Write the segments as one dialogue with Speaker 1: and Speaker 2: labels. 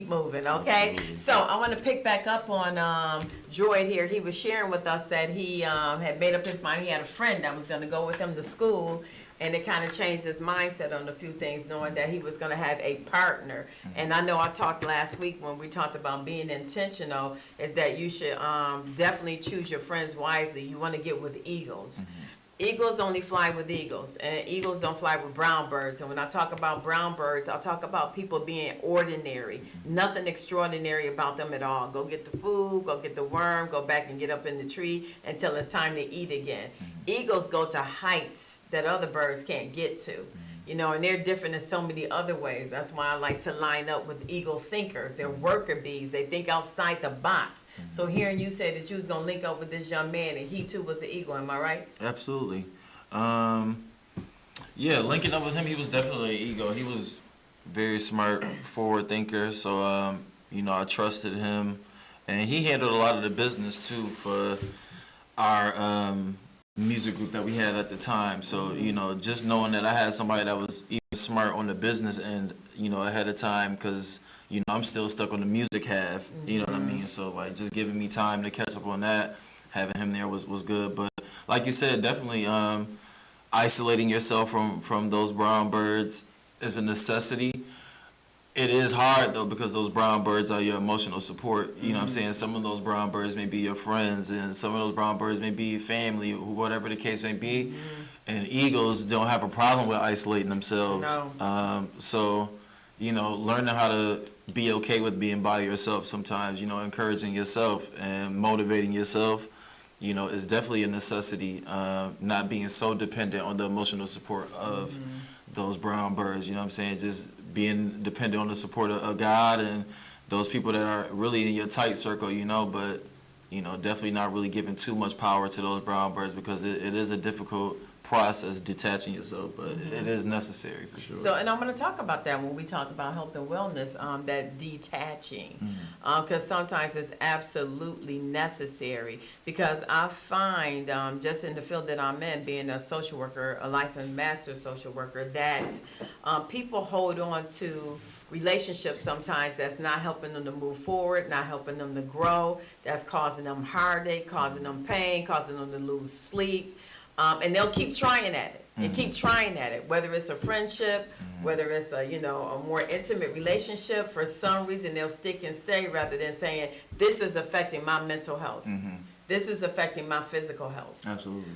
Speaker 1: moving, okay?
Speaker 2: Absolutely.
Speaker 1: So I want to pick back up on Droid here. He was sharing with us that he had made up his mind. He had a friend that was going to go with him to school, and it kind of changed his mindset on a few things, knowing that he was going to have a partner. And I know I talked last week when we talked about being intentional, is that you should definitely choose your friends wisely. You want to get with eagles. Eagles only fly with eagles, and eagles don't fly with brown birds. And when I talk about brown birds, I'll talk about people being ordinary, nothing extraordinary about them at all. Go get the food, go get the worm, go back and get up in the tree until it's time to eat again. Eagles go to heights that other birds can't get to. You know, and they're different in so many other ways. That's why I like to line up with eagle thinkers. They're worker bees. They think outside the box. So hearing you say that you was going to link up with this young man and he too was an eagle, am I right?
Speaker 2: Absolutely. Yeah, linking up with him, he was definitely an ego. He was very smart, forward thinker. So, you know, I trusted him. And he handled a lot of the business, too, for our music group that we had at the time. So, you know, just knowing that I had somebody that was even smart on the business end, you know, ahead of time, because, you know, I'm still stuck on the music half, you know what I mean? So, like, just giving me time to catch up on that, having him there was good. But like you said, definitely isolating yourself from those brown birds is a necessity. It is hard, though, because those brown birds are your emotional support. You know what I'm saying? Some of those brown birds may be your friends, and some of those brown birds may be family, whatever the case may be. And eagles don't have a problem with isolating themselves.
Speaker 1: No.
Speaker 2: So, you know, learning how to be okay with being by yourself sometimes, you know, encouraging yourself and motivating yourself, you know, is definitely a necessity. Not being so dependent on the emotional support of those brown birds, you know what I'm saying? Just being dependent on the support of God and those people that are really in your tight circle, you know, but, you know, definitely not really giving too much power to those brown birds, because it is a difficult process detaching yourself, but it is necessary for sure.
Speaker 1: So, and I'm going to talk about that when we talk about health and wellness, that detaching, because sometimes it's absolutely necessary. Because I find, just in the field that I'm in, being a social worker, a licensed master social worker, that people hold on to relationships sometimes that's not helping them to move forward, not helping them to grow, that's causing them heartache, causing them pain, causing them to lose sleep. And they'll keep trying at it and keep trying at it, whether it's a friendship, whether it's a, you know, a more intimate relationship. For some reason, they'll stick and stay rather than saying, this is affecting my mental health. This is affecting my physical health.
Speaker 2: Absolutely.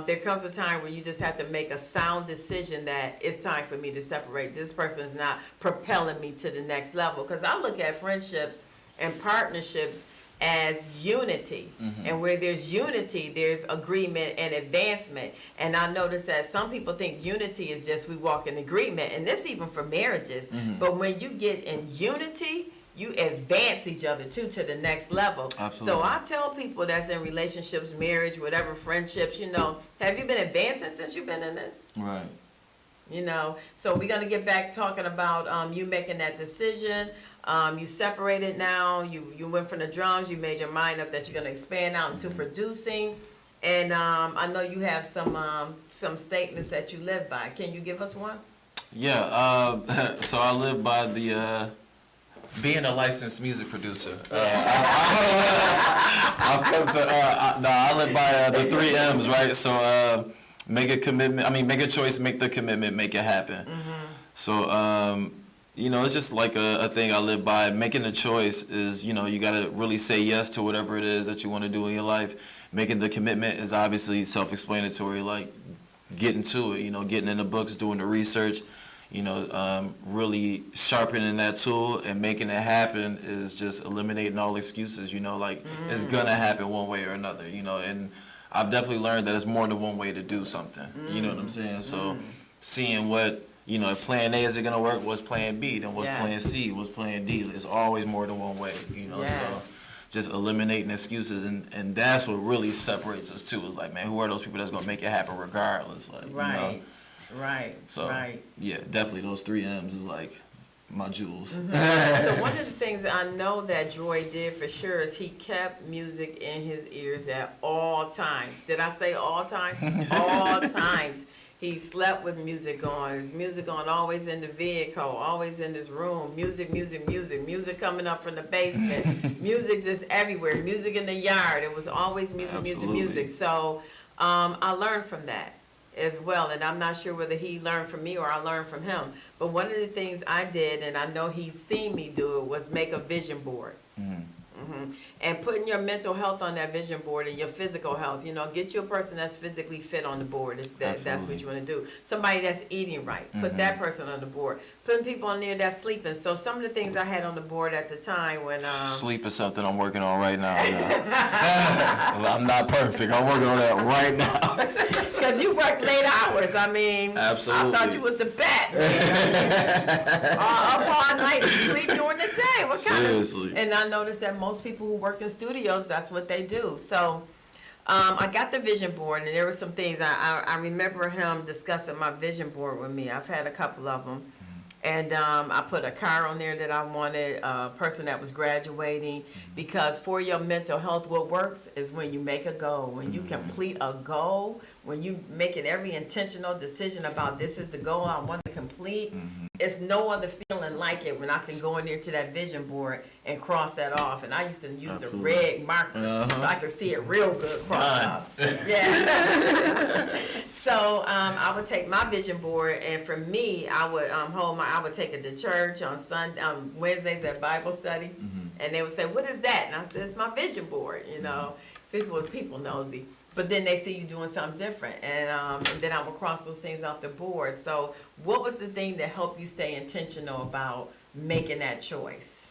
Speaker 1: There comes a time where you just have to make a sound decision that it's time for me to separate. This person is not propelling me to the next level. Because I look at friendships and partnerships as unity. And where there's unity, there's agreement and advancement. And I notice that some people think unity is just we walk in agreement, and this even for marriages. But when you get in unity, you advance each other too to the next level.
Speaker 2: Absolutely.
Speaker 1: So I tell people that's in relationships, marriage, whatever, friendships, you know, have you been advancing since you've been in this?
Speaker 2: Right.
Speaker 1: You know, so we're going to get back talking about you making that decision. You separated now. You went from the drums. You made your mind up that you're going to expand out into producing. And I know you have some statements that you live by. Can you give us one?
Speaker 2: Yeah. So I live by the being a licensed music producer. I've come to I live by the 3 M's, right? So make a commitment. I mean, make a choice, make the commitment, make it happen. So you know, it's just like a thing I live by. Making a choice is, you know, you got to really say yes to whatever it is that you want to do in your life. Making the commitment is obviously self-explanatory, like getting to it, you know, getting in the books, doing the research, you know, really sharpening that tool, and making it happen is just eliminating all excuses, you know, like it's going to happen one way or another, you know, and I've definitely learned that it's more than one way to do something, you know what I'm saying? So seeing what, you know, if plan A isn't going to work, what's plan B? Then what's plan C? What's plan D? It's always more than one way, you know? So just eliminating excuses. And that's what really separates us, too. It's like, man, who are those people that's going to make it happen regardless? Like, you know? So, yeah, definitely those 3 M's is like my jewels.
Speaker 1: So one of the things that I know that Droid did for sure is he kept music in his ears at all times. Did I say all times? All times. He slept with music on. His music on always in the vehicle, always in his room. Music, music, music. Music coming up from the basement. Music just everywhere. Music in the yard. It was always music,
Speaker 2: Absolutely.
Speaker 1: music, music. So I learned from that as well. And I'm not sure whether he learned from me or I learned from him. But one of the things I did, and I know he's seen me do it, was make a vision board. And putting your mental health on that vision board and your physical health, get you a person that's physically fit on the board if that's what
Speaker 2: Absolutely.
Speaker 1: you want to do. Somebody that's eating right, put that person on the board. Putting people on there that's sleeping. So some of the things I had on the board at the time when
Speaker 2: Sleep is something I'm working on right now. Yeah. I'm not perfect. I'm working on that right now.
Speaker 1: because you work late hours. I mean,
Speaker 2: Absolutely.
Speaker 1: I thought you was the bat. Up all night, sleep during the day. What
Speaker 2: Seriously.
Speaker 1: And I noticed that most people who work in studios, that's what they do. So I got the vision board, and there were some things. I remember him discussing my vision board with me. I've had a couple of them. And I put a car on there that I wanted, a person that was graduating, because for your mental health, what works is when you make a goal. When you complete a goal, when you make it every intentional decision about this is the goal I want to complete, it's no other feeling like it when I can go in there to that vision board and cross that off. And I used to use a red marker so I could see it real good crossed off. Yeah. So I would take my vision board, and for me, I would take it to church on Wednesdays at Bible study, and they would say, "What is that?" And I said, "It's my vision board." People nosy, but then they see you doing something different, and then I would cross those things off the board. So, what was the thing that helped you stay intentional about making that choice?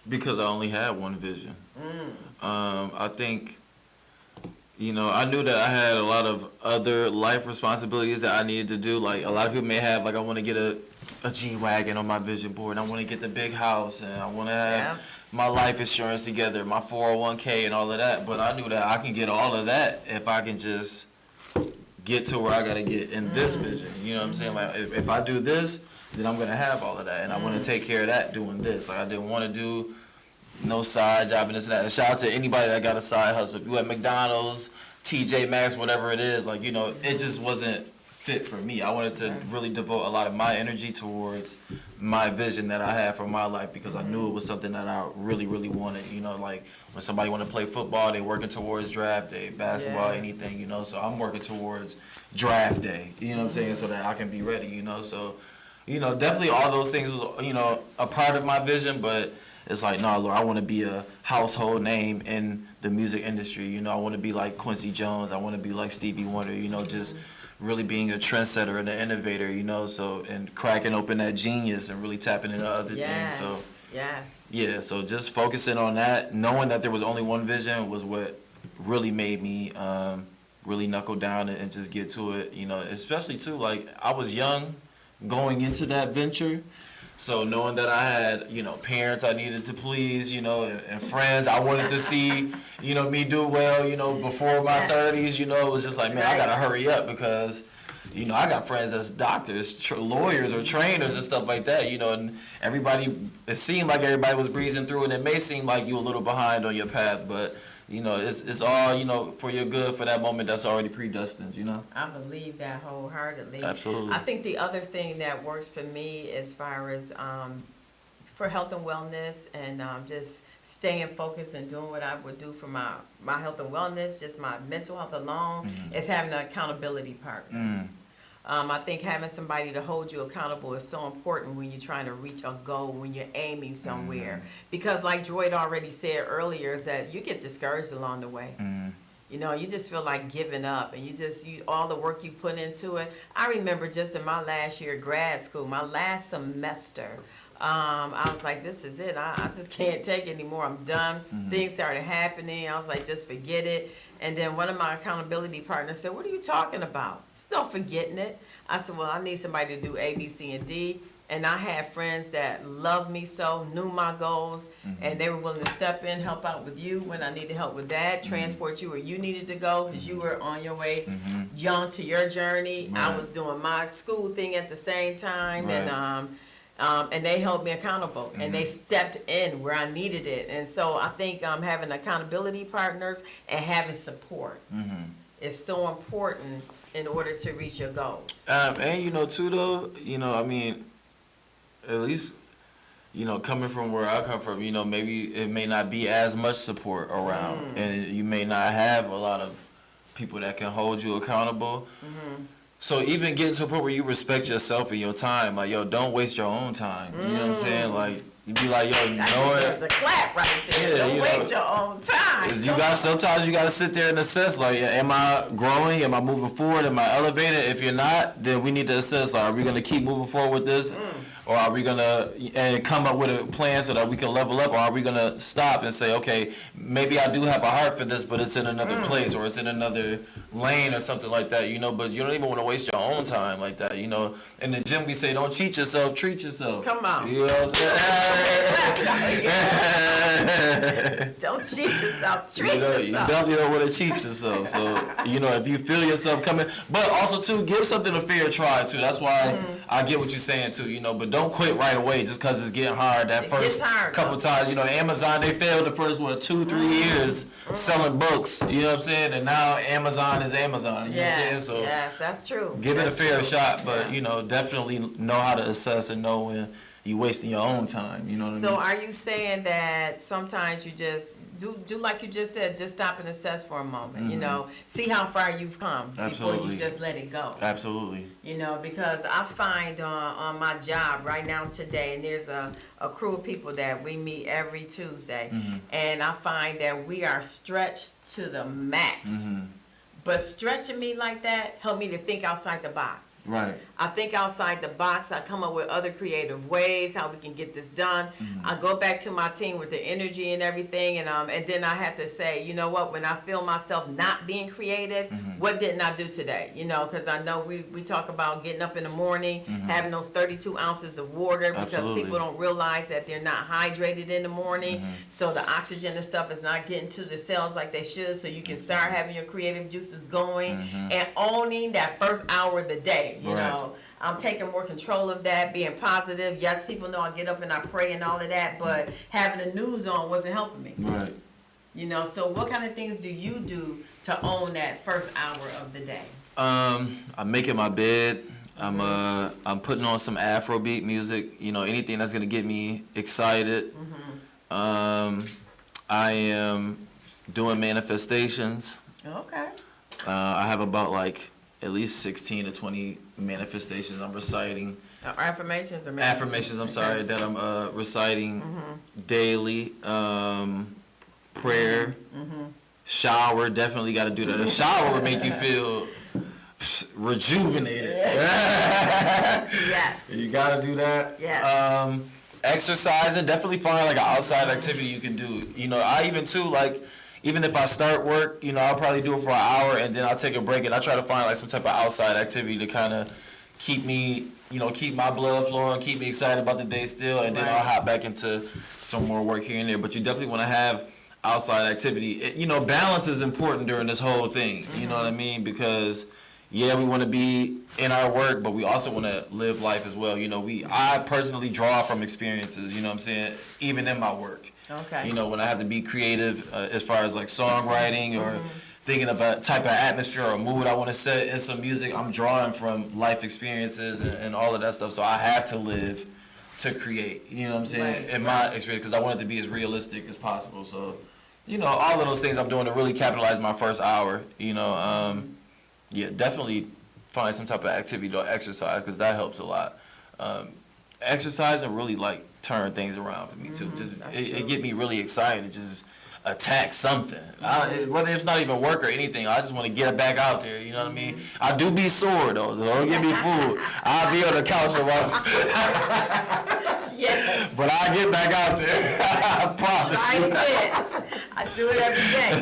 Speaker 2: Because I only had one vision. I think, I knew that I had a lot of other life responsibilities that I needed to do. Like, a lot of people may have, like, I want to get a G-Wagon on my vision board, and I want to get the big house, and I want to have my life insurance together, my 401k and all of that. But I knew that I can get all of that if I can just get to where I got to get in this vision. You know what I'm saying? Like, if I do this, then I'm going to have all of that, and I want to take care of that doing this. Like, I didn't want to do no side job and this and that. And shout out to anybody that got a side hustle. If you at McDonald's, TJ Maxx, whatever it is, like, it just wasn't fit for me. I wanted to really devote a lot of my energy towards my vision that I had for my life, because I knew it was something that I really, really wanted. Like when somebody want to play football, they working towards draft day, basketball, anything, So I'm working towards draft day, you know what I'm saying, so that I can be ready, So, definitely all those things was, a part of my vision, but it's like, no, Lord, I want to be a household name in the music industry. I want to be like Quincy Jones. I want to be like Stevie Wonder, just really being a trendsetter and an innovator, so, and cracking open that genius and really tapping into other things. So, yeah, so just focusing on that, knowing that there was only one vision was what really made me really knuckle down and just get to it, especially too, like, I was young going into that venture. So knowing that I had, parents I needed to please, and friends I wanted to see, me do well, before my 30s, it was just like, man, I got to hurry up because, I got friends that's doctors, lawyers or trainers and stuff like that, and it seemed like everybody was breezing through, and it may seem like you a little behind on your path, but it's all, for your good for that moment that's already predestined,
Speaker 1: I believe that wholeheartedly.
Speaker 2: Absolutely.
Speaker 1: I think the other thing that works for me as far as for health and wellness and just staying focused and doing what I would do for my health and wellness, just my mental health alone, is having an accountability partner. I think having somebody to hold you accountable is so important when you're trying to reach a goal, when you're aiming somewhere. Because like Droid already said earlier, is that you get discouraged along the way. You just feel like giving up, and all the work you put into it. I remember just in my last year of grad school, my last semester, I was like, this is it. I just can't take it anymore. I'm done. Things started happening. I was like, just forget it. And then one of my accountability partners said, what are you talking about? It's no forgetting it. I said, well, I need somebody to do A, B, C, and D. And I had friends that loved me so, knew my goals, and they were willing to step in, help out with you when I needed help with that, transport you where you needed to go because you were on your way young to your journey.
Speaker 2: Right.
Speaker 1: I was doing my school thing at the same time, and they held me accountable, and they stepped in where I needed it. And so I think having accountability partners and having support is so important in order to reach your goals.
Speaker 2: And you know too though, you know, I mean, at least, you know, coming from where I come from, you know, maybe it may not be as much support around, and you may not have a lot of people that can hold you accountable. So even getting to a point where you respect yourself and your time, like, yo, don't waste your own time. You know what I'm saying? Like, you be like, yo, you
Speaker 1: That
Speaker 2: know
Speaker 1: deserves
Speaker 2: what?
Speaker 1: a clap right there.
Speaker 2: Yeah,
Speaker 1: Don't
Speaker 2: you
Speaker 1: waste
Speaker 2: know.
Speaker 1: your own time.
Speaker 2: Sometimes you gotta sit there and assess, like, am I growing? Am I moving forward? Am I elevated? If you're not, then we need to assess, like, are we gonna keep moving forward with this? Or are we gonna and come up with a plan so that we can level up? Or are we gonna stop and say, okay, maybe I do have a heart for this, but it's in another place, or it's in another lane or something like that, you know? But you don't even want to waste your own time like that, you know? In the gym, we say, don't cheat yourself, treat yourself.
Speaker 1: Come on.
Speaker 2: You know what I'm saying?
Speaker 1: Don't cheat yourself. Treat
Speaker 2: You know, you
Speaker 1: yourself.
Speaker 2: definitely don't want to cheat yourself. So, you know, if you feel yourself coming, but also too, give something a fair try too. That's why I get what you're saying too, you know, but don't quit right away just because it's getting hard that
Speaker 1: It
Speaker 2: first
Speaker 1: gets hard,
Speaker 2: couple times. You know, Amazon, they failed the first, 2-3 years selling books, you know what I'm saying? And now Amazon is Amazon, you know what I'm saying? So
Speaker 1: yes, that's true.
Speaker 2: give it a
Speaker 1: That's
Speaker 2: fair
Speaker 1: true.
Speaker 2: shot, but,
Speaker 1: Yeah.
Speaker 2: you know, definitely know how to assess and know when you're wasting your own time, you know what I mean?
Speaker 1: So are you saying that sometimes you just do like you just said, just stop and assess for a moment, you know, see how far you've come before
Speaker 2: Absolutely.
Speaker 1: you just let it go.
Speaker 2: Absolutely.
Speaker 1: You know, because I find on my job right now today, and there's a crew of people that we meet every Tuesday, and I find that we are stretched to the max. But stretching me like that helped me to think outside the box.
Speaker 2: Right.
Speaker 1: I think outside the box. I come up with other creative ways how we can get this done. I go back to my team with the energy and everything, and then I have to say, you know what? When I feel myself not being creative, what didn't I do today? You know, because I know we talk about getting up in the morning, having those 32 ounces of water, because
Speaker 2: Absolutely.
Speaker 1: people don't realize that they're not hydrated in the morning, so the oxygen and stuff is not getting to the cells like they should. So you can start having your creative juices going and owning that first hour of the day. You
Speaker 2: Right.
Speaker 1: know, I'm taking more control of that, being positive. Yes, people know I get up and I pray and all of that, but having the news on wasn't helping me.
Speaker 2: Right.
Speaker 1: You know, so what kind of things do you do to own that first hour of the day?
Speaker 2: I'm making my bed. I'm putting on some Afrobeat music. You know, anything that's gonna get me excited. I am doing manifestations.
Speaker 1: Okay.
Speaker 2: I have about like at least 16 to 20 manifestations I'm reciting.
Speaker 1: Affirmations or
Speaker 2: Affirmations, I'm sorry, that I'm reciting daily. Prayer, shower, definitely got to do that. A shower would make you feel rejuvenated.
Speaker 1: Yes.
Speaker 2: You got to do that.
Speaker 1: Yes.
Speaker 2: Exercising, definitely find like an outside activity you can do. You know, I even too, like, even if I start work, you know, I'll probably do it for an hour and then I'll take a break and I try to find like some type of outside activity to kind of keep me, you know, keep my blood flowing, keep me excited about the day still, and then
Speaker 1: Right.
Speaker 2: I'll hop back into some more work here and there. But you definitely want to have outside activity. You know, balance is important during this whole thing. You know what I mean? Because yeah, we want to be in our work, but we also want to live life as well. You know, I personally draw from experiences. You know what I'm saying? Even in my work.
Speaker 1: Okay.
Speaker 2: You know, when I have to be creative as far as like songwriting or thinking of a type of atmosphere or mood I want to set in some music, I'm drawing from life experiences and all of that stuff. So I have to live to create, you know what I'm saying,
Speaker 1: Right.
Speaker 2: in my experience, because I want it to be as realistic as possible. So, you know, all of those things I'm doing to really capitalize my first hour, you know, yeah, definitely find some type of activity to exercise because that helps a lot. Exercise and really like turn things around for me too. Just
Speaker 1: that's
Speaker 2: it
Speaker 1: true.
Speaker 2: get me really excited to just attack something. Whether it's not even work or anything, I just want to get it back out there. You know what I mean? I do be sore though. So don't get me fooled. I'll be on the couch for a while,
Speaker 1: Yes.
Speaker 2: but I'll get back out there. I promise.
Speaker 1: Try it. I do it every day.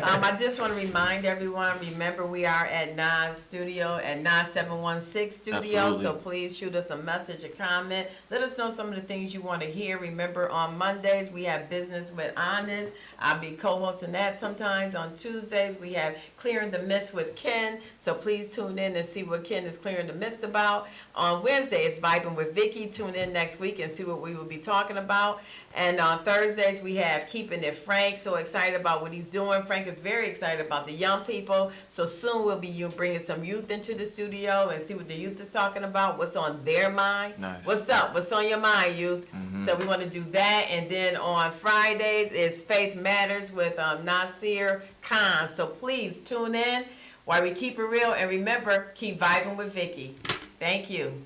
Speaker 1: I just want to remind everyone, remember we are at Nas Studio, at Nas 716 Studio,
Speaker 2: Absolutely.
Speaker 1: so please shoot us a message, a comment. Let us know some of the things you want to hear. Remember, on Mondays, we have Business with Honest. I'll be co-hosting that sometimes. On Tuesdays, we have Clearing the Mist with Ken, so please tune in and see what Ken is clearing the mist about. On Wednesday, it's Vibing with Vicky. Tune in next week and see what we will be talking about. And on Thursdays, we have Keeping It Frank. So so excited about what he's doing. Frank is very excited about the young people. So soon we'll be bringing some youth into the studio and see what the youth is talking about, what's on their mind.
Speaker 2: Nice.
Speaker 1: What's up? What's on your mind, youth? So we want to do that. And then on Fridays is Faith Matters with Nasir Khan. So please tune in while we keep it real. And remember, keep vibing with Vicky. Thank you.